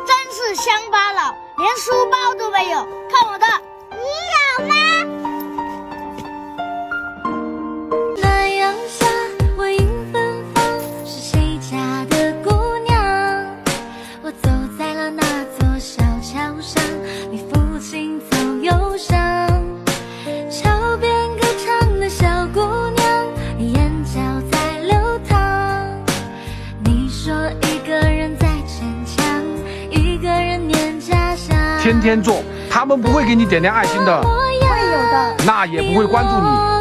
真是乡巴佬，连书包都没有。看我的，你有吗？那阳下，我迎芬芳，是谁家的姑娘？我走在了那座小桥上，你父亲走忧伤。桥边歌唱的小姑娘，眼角在流淌。你说一个人在逞强，一个人念家乡。天天做，他们不会给你点亮爱心的，会有的，那也不会关注你。